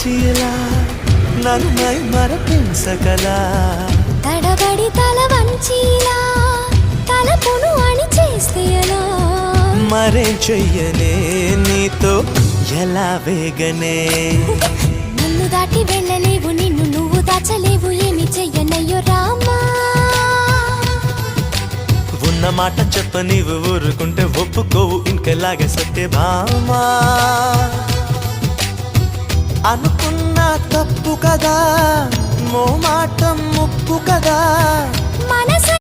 పిలిచిలా నన్ను మరపించగలా తడబడి తల వంచిలా తలపును అని చేస్తేలా మరే చెయ్యనే నీతో ఎలా వేగనే నన్ను దాటి వెళ్ళలేవు నిన్ను నువ్వు దాచలేవు ఏమి చెయ్యనయ్యో రామా ఉన్న మాట చెప్ప నీవు ఊరుకుంటే ఒప్పుకోవు ఇంకెలాగే సత్యభామా అనుకున్నా తప్పు కదా మో మాట ముప్పు కదా మనసు